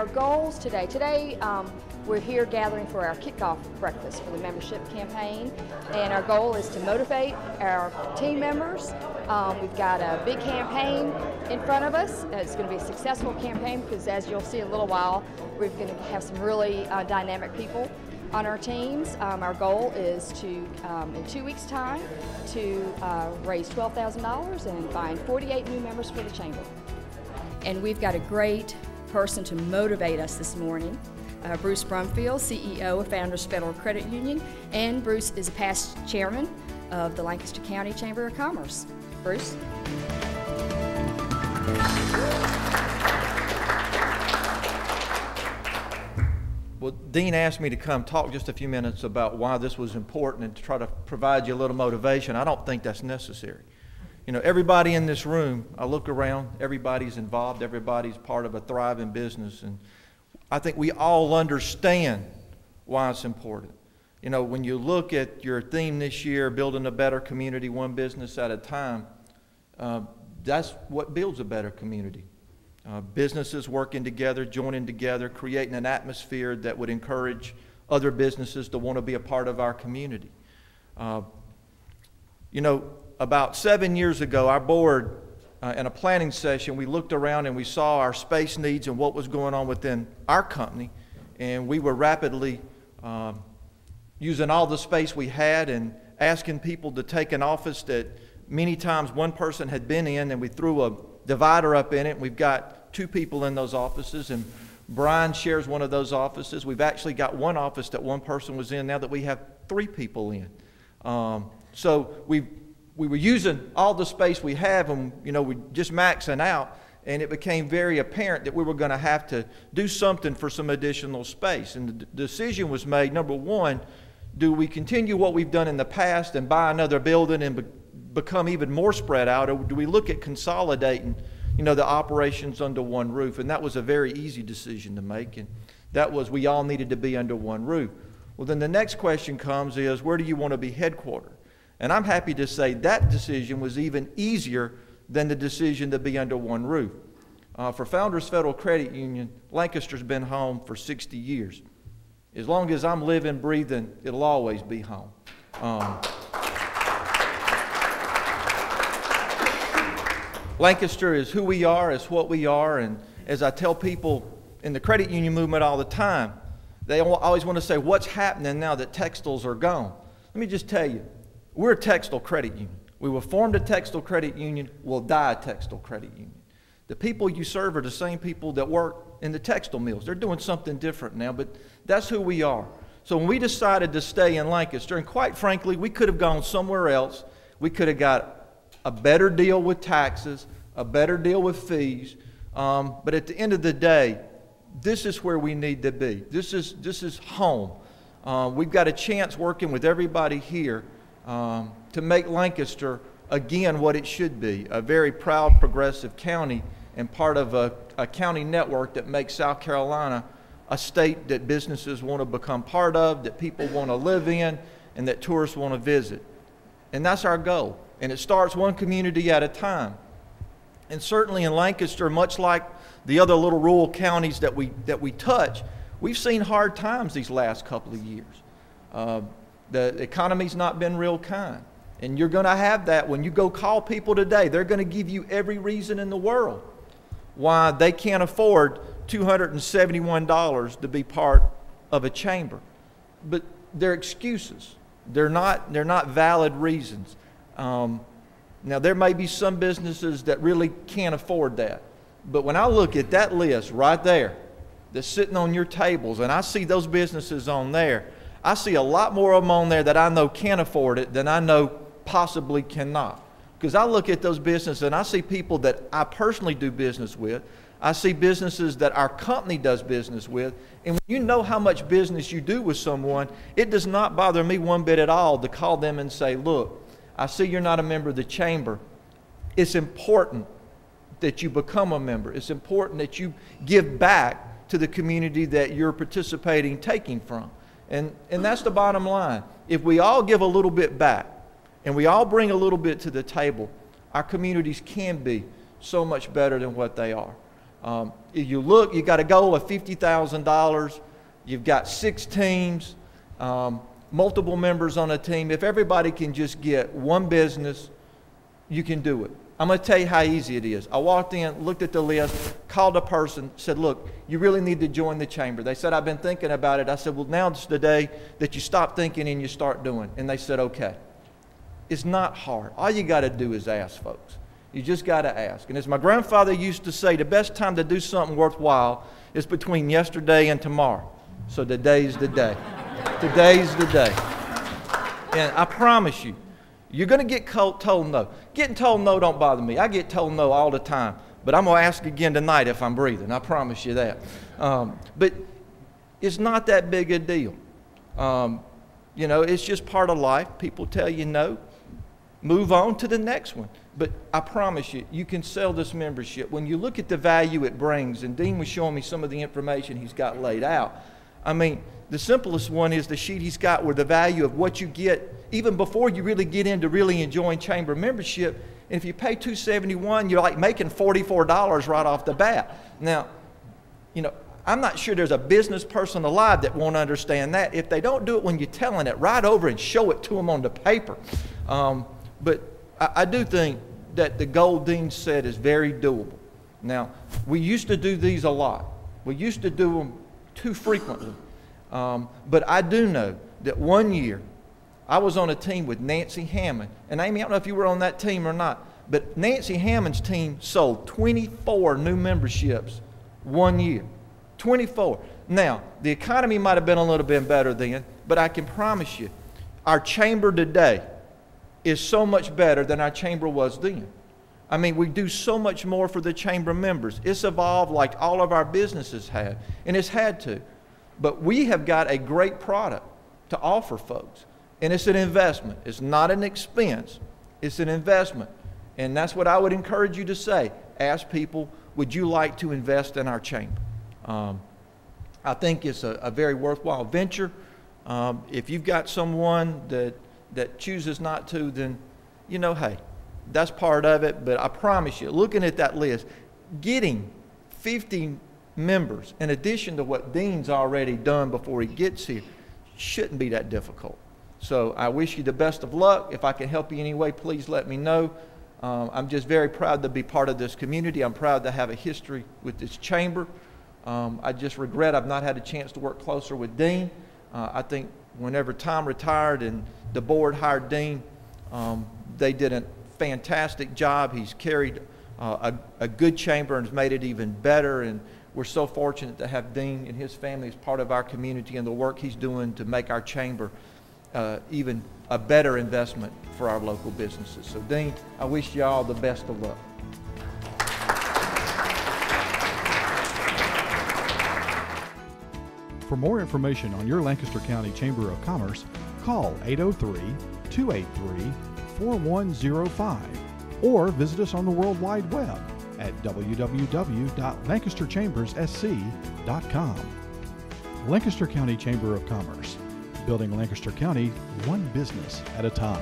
our goals today, we're here gathering for our kickoff breakfast for the membership campaign, and our goal is to motivate our team members. We've got a big campaign in front of us. It's going to be a successful campaign because, as you'll see in a little while, we're going to have some really dynamic people on our teams. Our goal is to, in 2 weeks' time, to raise $12,000 and find 48 new members for the Chamber. And we've got a great person to motivate us this morning. Bruce Brumfield, CEO of Founders Federal Credit Union, and Bruce is a past chairman of the Lancaster County Chamber of Commerce. Bruce? Well, Dean asked me to come talk just a few minutes about why this was important and to try to provide you a little motivation. I don't think that's necessary. You know, everybody in this room, I look around, everybody's involved, everybody's part of a thriving business, and I think we all understand why it's important. You know, when you look at your theme this year, building a better community, one business at a time, that's what builds a better community. Businesses working together, joining together, creating an atmosphere that would encourage other businesses to want to be a part of our community. You know, about 7 years ago, our board, in a planning session, we looked around and we saw our space needs and what was going on within our company, and we were rapidly using all the space we had and asking people to take an office that many times one person had been in, and we threw a divider up in it, and we've got 2 people in those offices, and Brian shares one of those offices. We've actually got one office that one person was in now that we have 3 people in. So we were using all the space we have, and you know, we just maxing out, and it became very apparent that we were going to have to do something for some additional space. And the decision was made, number one, do we continue what we've done in the past and buy another building and become even more spread out, or do we look at consolidating, you know, the operations under one roof? And that was a very easy decision to make, and that was we all needed to be under one roof. Well, then the next question comes is, where do you want to be headquartered? And I'm happy to say that decision was even easier than the decision to be under one roof. For Founders Federal Credit Union, Lancaster's been home for 60 years. As long as I'm living, breathing, it'll always be home. Lancaster is who we are, is what we are, and as I tell people in the credit union movement all the time, they always want to say, what's happening now that textiles are gone? Let me just tell you, we're a textile credit union. We were formed a textile credit union, we'll die a textile credit union. The people you serve are the same people that work in the textile mills. They're doing something different now, but that's who we are. So when we decided to stay in Lancaster, and quite frankly, we could have gone somewhere else. We could have got a better deal with taxes, a better deal with fees, but at the end of the day, this is where we need to be. This is home. We've got a chance working with everybody here to make Lancaster, again, what it should be, a very proud, progressive county and part of a county network that makes South Carolina a state that businesses want to become part of, that people want to live in, and that tourists want to visit. And that's our goal. And it starts one community at a time. And certainly in Lancaster, much like the other little rural counties that we touch, we've seen hard times these last couple of years. The economy's not been real kind. And you're going to have that when you go call people today. They're going to give you every reason in the world why they can't afford $271 to be part of a chamber. But they're excuses. They're not valid reasons. Now, there may be some businesses that really can't afford that. But when I look at that list right there that's sitting on your tables, and I see those businesses on there, I see a lot more of them on there that I know can afford it than I know possibly cannot. Because I look at those businesses and I see people that I personally do business with. I see businesses that our company does business with. And when you know how much business you do with someone, it does not bother me one bit at all to call them and say, look, I see you're not a member of the chamber. It's important that you become a member. It's important that you give back to the community that you're participating, taking from. And that's the bottom line. If we all give a little bit back and we all bring a little bit to the table, our communities can be so much better than what they are. If you look, you got a goal of $50,000. You've got 6 teams, multiple members on a team. If everybody can just get one business, you can do it. I'm going to tell you how easy it is. I walked in, looked at the list, called a person, said, look, you really need to join the chamber. They said, I've been thinking about it. I said, well, now's the day that you stop thinking and you start doing. And they said, okay. It's not hard. All you got to do is ask, folks. You just got to ask. And as my grandfather used to say, the best time to do something worthwhile is between yesterday and tomorrow. So today's the day. Today's the day. And I promise you, you're going to get told no. Getting told no don't bother me. I get told no all the time. But I'm going to ask again tonight if I'm breathing. I promise you that. But it's not that big a deal. You know, it's just part of life. People tell you no. Move on to the next one. But I promise you, you can sell this membership. When you look at the value it brings, and Dean was showing me some of the information he's got laid out. I mean, the simplest one is the sheet he's got where the value of what you get, even before you really get into really enjoying chamber membership. And if you pay $271, you're like making $44 right off the bat. Now, you know, I'm not sure there's a business person alive that won't understand that. If they don't do it when you're telling it, right over and show it to them on the paper. But I do think that the goal Dean said is very doable. Now, we used to do these a lot. We used to do them too frequently. But I do know that one year I was on a team with Nancy Hammond. And Amy, I don't know if you were on that team or not, but Nancy Hammond's team sold 24 new memberships one year. 24. Now, the economy might have been a little bit better then, but I can promise you, our chamber today is so much better than our chamber was then. I mean, we do so much more for the chamber members. It's evolved like all of our businesses have, and it's had to. But we have got a great product to offer folks, and it's an investment. It's not an expense. It's an investment, and that's what I would encourage you to say. Ask people, would you like to invest in our chamber? I think it's a very worthwhile venture. If you've got someone that chooses not to, then, you know, hey, that's part of it. But I promise you, looking at that list, getting 50 members, in addition to what Dean's already done before he gets here, shouldn't be that difficult. So I wish you the best of luck. If I can help you in any way, please let me know. I'm just very proud to be part of this community. I'm proud to have a history with this chamber. I just regret I've not had a chance to work closer with Dean. I think whenever Tom retired and the board hired Dean, they did a fantastic job. He's carried a good chamber and has made it even better. And we're so fortunate to have Dean and his family as part of our community and the work he's doing to make our chamber even a better investment for our local businesses. So Dean, I wish you all the best of luck. For more information on your Lancaster County Chamber of Commerce, call 803-283-4105 or visit us on the World Wide Web at www.lancasterchamberssc.com. Lancaster County Chamber of Commerce, building Lancaster County one business at a time.